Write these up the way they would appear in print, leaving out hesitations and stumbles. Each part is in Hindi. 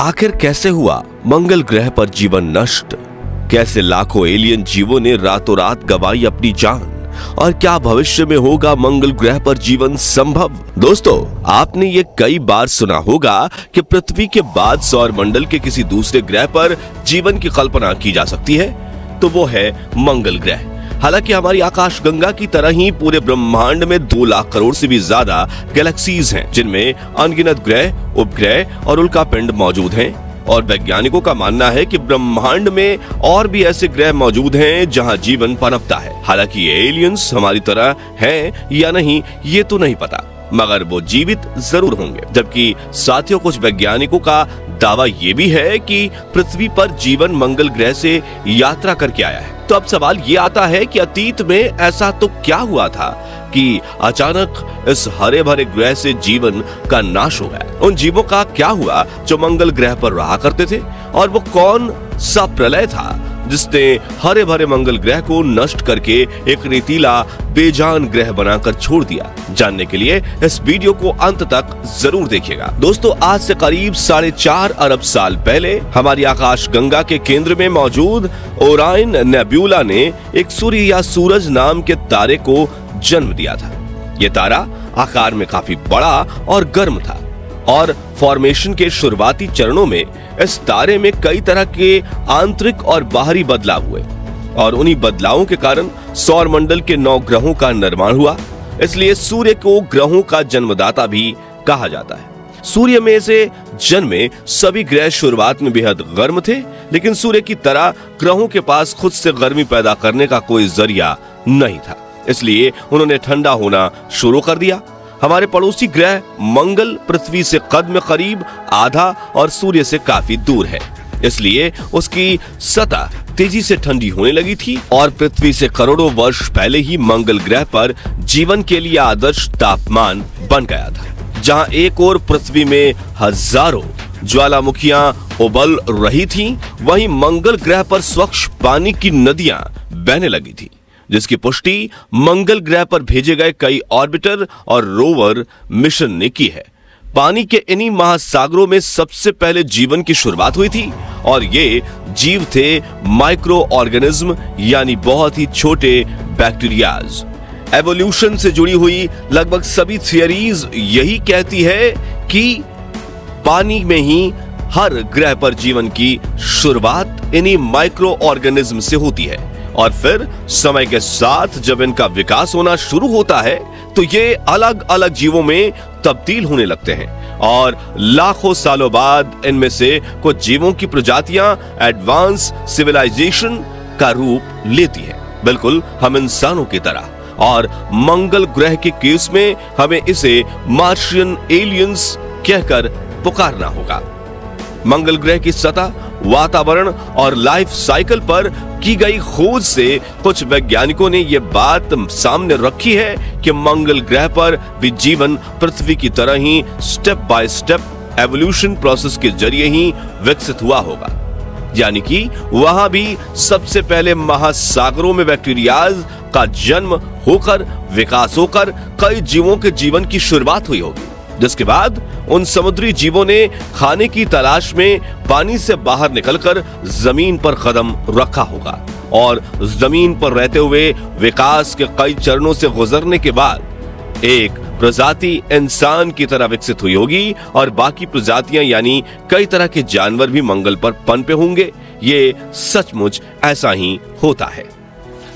आखिर कैसे हुआ मंगल ग्रह पर जीवन नष्ट? कैसे लाखों एलियन जीवों ने रातों रात गंवाई अपनी जान? और क्या भविष्य में होगा मंगल ग्रह पर जीवन संभव? दोस्तों, आपने ये कई बार सुना होगा कि पृथ्वी के बाद सौर मंडल के किसी दूसरे ग्रह पर जीवन की कल्पना की जा सकती है, तो वो है मंगल ग्रह। हालांकि हमारी आकाशगंगा की तरह ही पूरे ब्रह्मांड में 2 लाख करोड़ से भी ज्यादा गैलेक्सीज हैं, जिनमें अनगिनत ग्रह, उपग्रह और उल्कापिंड मौजूद हैं। और वैज्ञानिकों का मानना है कि ब्रह्मांड में और भी ऐसे ग्रह मौजूद हैं जहां जीवन पनपता है। हालांकि ये एलियंस हमारी तरह हैं या नहीं, ये तो नहीं पता, मगर वो जीवित जरूर होंगे। जबकि साथियों, कुछ वैज्ञानिकों का दावा ये भी है कि पृथ्वी पर जीवन मंगल ग्रह से यात्रा करके आया है। तो अब सवाल ये आता है कि अतीत में ऐसा तो क्या हुआ था कि अचानक इस हरे भरे ग्रह से जीवन का नाश हो गया? उन जीवों का क्या हुआ जो मंगल ग्रह पर रहा करते थे? और वो कौन सा प्रलय था जिसने हरे भरे मंगल ग्रह को नष्ट करके एक रेतीला बेजान ग्रह बनाकर छोड़ दिया? जानने के लिए इस वीडियो को अंत तक जरूर देखिएगा। दोस्तों, आज से करीब 4.5 अरब साल पहले हमारी आकाशगंगा के केंद्र में मौजूद ओराइन नेब्यूला ने एक सूर्य या सूरज नाम के तारे को जन्म दिया था। ये तारा आकार में काफी बड़ा और गर्म था और फॉर्मेशन के शुरुआती चरणों में इस तारे में कई तरह के आंतरिक और बाहरी बदलाव हुए और उन्हीं बदलावों के कारण सौर मंडल के 9 ग्रहों का निर्माण हुआ। इसलिए सूर्य को ग्रहों का जन्मदाता भी कहा जाता है। सूर्य में से जन्मे सभी ग्रह शुरुआत में बेहद गर्म थे, लेकिन सूर्य की तरह ग्रहों के पास खुद से गर्मी पैदा करने का कोई जरिया नहीं था। इसलिए उन्होंने ठंडा होना शुरू कर दिया। हमारे पड़ोसी ग्रह मंगल पृथ्वी से कद में करीब आधा और सूर्य से काफी दूर है, इसलिए उसकी सतह तेजी से ठंडी होने लगी थी और पृथ्वी से करोड़ों वर्ष पहले ही मंगल ग्रह पर जीवन के लिए आदर्श तापमान बन गया था। जहां एक ओर पृथ्वी में हजारों ज्वालामुखियां उबल रही थीं, वहीं मंगल ग्रह पर स्वच्छ पानी की नदियां बहने लगी थी, जिसकी पुष्टि मंगल ग्रह पर भेजे गए कई ऑर्बिटर और रोवर मिशन ने की है। पानी के इन्हीं महासागरों में सबसे पहले जीवन की शुरुआत हुई थी और ये जीव थे माइक्रो ऑर्गेनिज्म, यानी बहुत ही छोटे बैक्टीरियाज। एवोल्यूशन से जुड़ी हुई लगभग सभी थियरीज यही कहती है कि पानी में ही हर ग्रह पर जीवन की शुरुआत इन्हीं माइक्रो ऑर्गेनिज्म से होती है और फिर समय के साथ जब इनका विकास होना शुरू होता है तो ये अलग अलग जीवों में तब्दील होने लगते हैं और लाखों सालों बाद इनमें से कुछ जीवों की प्रजातियां एडवांस सिविलाइजेशन का रूप लेती हैं, बिल्कुल हम इंसानों की तरह। और मंगल ग्रह के केस में हमें इसे मार्शियन एलियंस कहकर पुकारना होगा। मंगल ग्रह की सतह, वातावरण और लाइफ साइकिल पर की गई खोज से कुछ वैज्ञानिकों ने यह बात सामने रखी है कि मंगल ग्रह पर भी जीवन पृथ्वी की तरह ही step by step evolution process के जरिए ही विकसित हुआ होगा, यानी कि वहां भी सबसे पहले महासागरों में बैक्टीरियाज का जन्म होकर विकास होकर कई जीवों के जीवन की शुरुआत हुई होगी, जिसके बाद उन समुद्री जीवों ने खाने की तलाश में पानी से बाहर निकलकर जमीन पर कदम रखा होगा और जमीन पर रहते हुए विकास के कई चरणों से गुजरने के बाद एक प्रजाति इंसान की तरह विकसित हुई होगी और बाकी प्रजातियां यानी कई तरह के जानवर भी मंगल पर पनपे होंगे। ये सचमुच ऐसा ही होता है,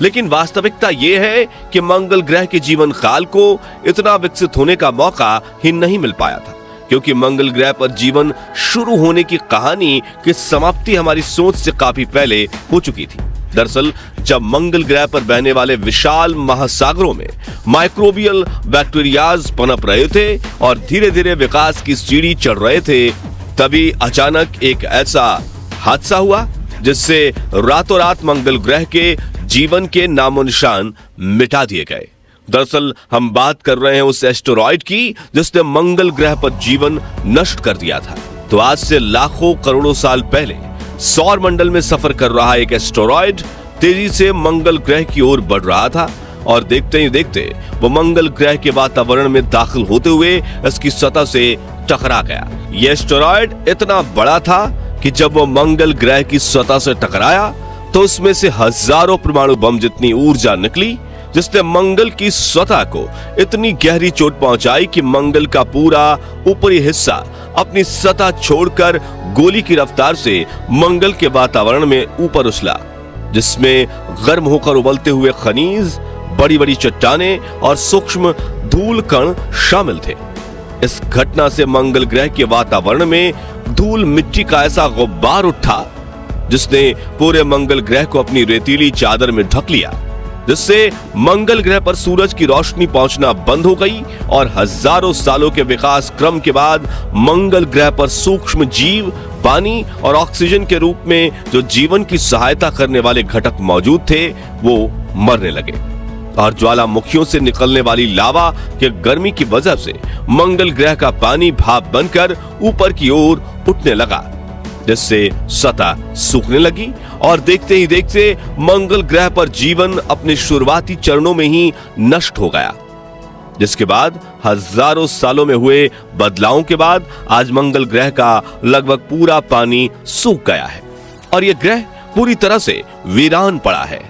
लेकिन वास्तविकता यह है कि मंगल ग्रह के जीवन काल को इतना विकसित होने का मौका ही नहीं मिल पाया था, क्योंकि मंगल ग्रह पर जीवन शुरू होने की कहानी की समाप्ति हमारी सोच से काफी पहले हो चुकी थी। दरअसल जब मंगल ग्रह पर बहने वाले विशाल महासागरों में माइक्रोबियल बैक्टीरियाज पनप रहे थे और धीरे धीरे विकास की सीढ़ी चढ़ रहे थे, तभी अचानक एक ऐसा हादसा हुआ जिससे रातों रात मंगल ग्रह के जीवन के नामो निशान मिटा दिए गए। दरअसल हम बात कर रहे हैं उस एस्टेरॉयड की जिसने मंगल ग्रह पर जीवन नष्ट कर दिया था। तो आज से लाखों करोड़ों साल पहले सौर मंडल में सफर कर रहा एक एस्टेरॉयड तेजी से मंगल ग्रह की ओर बढ़ रहा था और देखते ही देखते वो मंगल ग्रह के वातावरण में दाखिल होते हुए इसकी सतह से टकरा गया। यह एस्टेरॉयड इतना बड़ा था कि जब वो मंगल ग्रह की सतह से टकराया तो उसमें से हजारों परमाणु बम जितनी ऊर्जा निकली, जिसने मंगल की सतह को इतनी गहरी चोट पहुंचाई कि मंगल का पूरा ऊपरी हिस्सा अपनी सतह छोड़कर गोली की रफ्तार से मंगल के वातावरण में ऊपर उछला, जिसमें गर्म होकर उबलते हुए खनिज, बड़ी बड़ी चट्टानें और सूक्ष्म धूल कण शामिल थे। इस घटना से मंगल ग्रह के वातावरण में धूल मिट्टी का ऐसा गुब्बार उठा जिसने पूरे मंगल ग्रह को अपनी रेतीली चादर में ढक लिया, जिससे मंगल ग्रह पर सूरज की रोशनी पहुंचना बंद हो गई और हजारों सालों के विकास क्रम के बाद मंगल ग्रह पर सूक्ष्म जीव, पानी और ऑक्सीजन के रूप में जो जीवन की सहायता करने वाले घटक मौजूद थे वो मरने लगे और ज्वालामुखियों से निकलने वाली लावा के गर्मी की वजह से मंगल ग्रह का पानी भाप बनकर ऊपर की ओर उठने लगा, जिससे सतह सूखने लगी और देखते ही देखते मंगल ग्रह पर जीवन अपने शुरुआती चरणों में ही नष्ट हो गया। जिसके बाद हजारों सालों में हुए बदलावों के बाद आज मंगल ग्रह का लगभग पूरा पानी सूख गया है और यह ग्रह पूरी तरह से वीरान पड़ा है।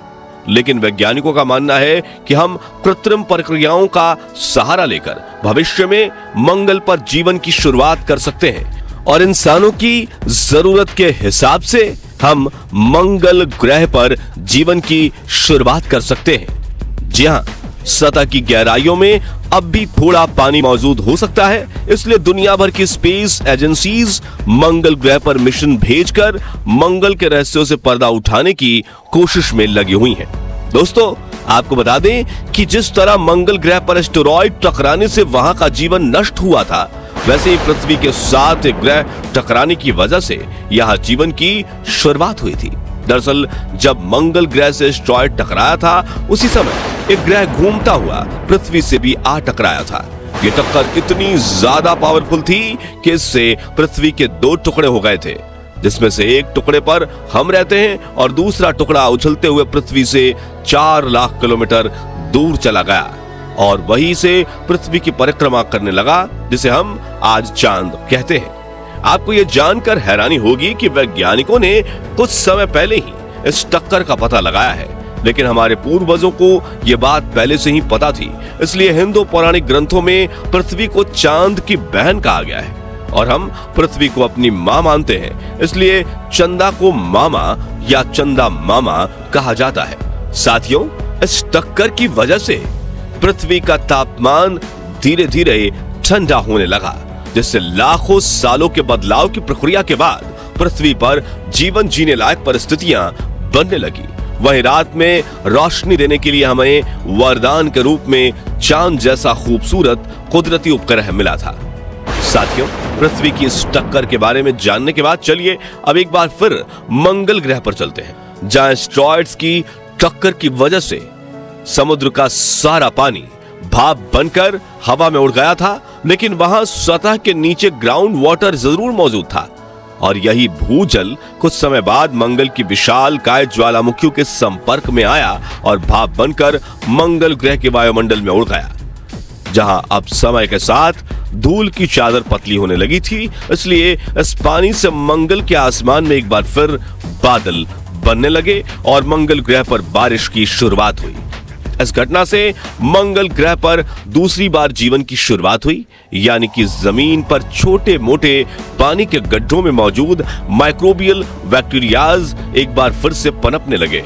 लेकिन वैज्ञानिकों का मानना है कि हम कृत्रिम प्रक्रियाओं का सहारा लेकर भविष्य में मंगल पर जीवन की शुरुआत कर सकते हैं और इंसानों की जरूरत के हिसाब से हम मंगल ग्रह पर जीवन की शुरुआत कर सकते हैं। जी हां, सतह की गहराइयों में अब भी थोड़ा पानी मौजूद हो सकता है, इसलिए दुनिया भर की स्पेस एजेंसीज मंगल ग्रह पर मिशन भेजकर मंगल के रहस्यों से पर्दा उठाने की कोशिश में लगी हुई हैं। दोस्तों, आपको बता दें कि जिस तरह मंगल ग्रह पर एस्टेरॉयड टकराने से वहां का जीवन नष्ट हुआ था, वैसे ही पृथ्वी के साथ एक ग्रह टकराने की वजह से यहां जीवन की शुरुआत हुई थी। दरअसल जब मंगल ग्रह से एस्टेरॉयड टकराया था, उसी समय एक ग्रह घूमता हुआ पृथ्वी से भी आ टकराया था। ये टक्कर इतनी ज्यादा पावरफुल थी कि इससे पृथ्वी के दो टुकड़े हो गए थे, जिसमें से एक टुकड़े पर हम रहते हैं और दूसरा टुकड़ा उछलते हुए पृथ्वी से 4 लाख किलोमीटर दूर चला गया और वहीं से पृथ्वी की परिक्रमा करने लगा, जिसे हम आज चांद कहते हैं। आपको यह जानकर हैरानी होगी कि वैज्ञानिकों ने कुछ समय पहले ही इस टक्कर का पता लगाया है, लेकिन हमारे पूर्वजों को यह बात पहले से ही पता थी। इसलिए हिंदू पौराणिक ग्रंथों में पृथ्वी को चांद की बहन कहा गया है और हम पृथ्वी को अपनी मां मानते हैं, इसलिए चंदा को मामा या चंदा मामा कहा जाता है। साथियों, इस टक्कर की वजह से पृथ्वी का तापमान धीरे धीरे ठंडा होने लगा, जिससे लाखों सालों के बदलाव की प्रक्रिया के बाद पृथ्वी पर जीवन जीने लायक परिस्थितियां बनने लगी। वहीं रात में रोशनी देने के लिए हमें वरदान के रूप में चांद जैसा खूबसूरत कुदरती उपग्रह मिला था। साथियों, पृथ्वी की इस टक्कर के बारे में जानने के बाद चलिए अब एक बार फिर मंगल ग्रह पर चलते हैं, जहां एस्टेरॉयड्स की टक्कर की वजह से समुद्र का सारा पानी भाप बनकर हवा में उड़ गया था, लेकिन वहां सतह के नीचे ग्राउंड वाटर जरूर मौजूद था और यही भूजल कुछ समय बाद मंगल की विशाल काय ज्वालामुखियों के संपर्क में आया और भाप बनकर मंगल ग्रह के वायुमंडल में उड़ गया, जहां अब समय के साथ धूल की चादर पतली होने लगी थी। इसलिए इस पानी से मंगल के आसमान में एक बार फिर बादल बनने लगे और मंगल ग्रह पर बारिश की शुरुआत हुई। इस घटना से मंगल ग्रह पर दूसरी बार जीवन की शुरुआत हुई, यानी कि जमीन पर छोटे मोटे पानी के गड्ढों में मौजूद माइक्रोबियल बैक्टीरियाज एक बार फिर से पनपने लगे।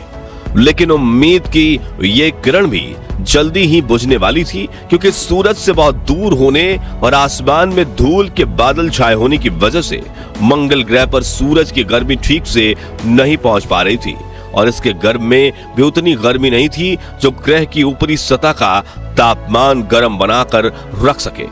लेकिन उम्मीद की ये किरण भी जल्दी ही बुझने वाली थी, क्योंकि सूरज से बहुत दूर होने और आसमान में धूल के बादल छाए होने की वजह से मंगल ग्रह पर सूरज की गर्मी ठीक से नहीं पहुंच पा रही थी और इसके गर्भ में भी उतनी गर्मी नहीं थी जो ग्रह की ऊपरी सतह का तापमान गर्म बनाकर रख सके,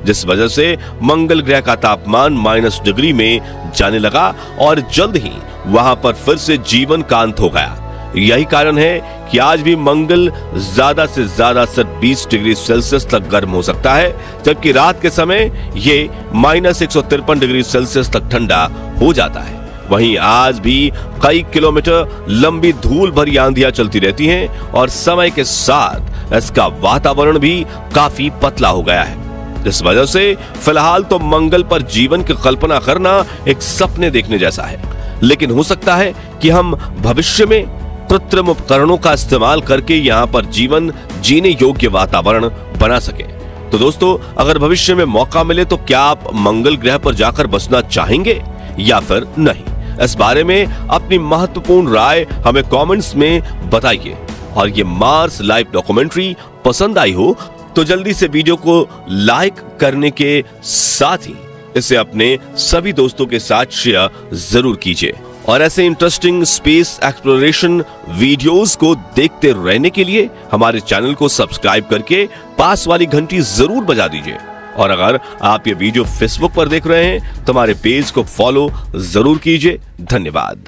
जिस वजह से मंगल ग्रह का तापमान -डिग्री में जाने लगा और जल्द ही वहां पर फिर से जीवन का अंत हो गया। यही कारण है कि आज भी मंगल ज्यादा से ज्यादा सिर्फ 20 डिग्री सेल्सियस तक गर्म हो सकता है, जबकि रात के समय ये -153 डिग्री सेल्सियस तक ठंडा हो जाता है। वहीं आज भी कई किलोमीटर लंबी धूल भरी आंधियां चलती रहती हैं और समय के साथ इसका वातावरण भी काफी पतला हो गया है। इस वजह से फिलहाल तो मंगल पर जीवन की कल्पना करना एक सपने देखने जैसा है, लेकिन हो सकता है कि हम भविष्य में कृत्रिम उपकरणों का इस्तेमाल करके यहाँ पर जीवन जीने योग्य वातावरण बना सके। तो दोस्तों, अगर भविष्य में मौका मिले तो क्या आप मंगल ग्रह पर जाकर बसना चाहेंगे या फिर नहीं? इस बारे में अपनी महत्वपूर्ण राय हमें कमेंट्स में बताइए। और ये मार्स लाइव डॉक्यूमेंट्री पसंद आई हो तो जल्दी से वीडियो को लाइक करने के साथ ही इसे अपने सभी दोस्तों के साथ शेयर जरूर कीजिए। और ऐसे इंटरेस्टिंग स्पेस एक्सप्लोरेशन वीडियोस को देखते रहने के लिए हमारे चैनल को सब्सक्राइब करके पास वाली घंटी जरूर बजा दीजिए। और अगर आप ये वीडियो फेसबुक पर देख रहे हैं तो हमारे पेज को फॉलो जरूर कीजिए। धन्यवाद।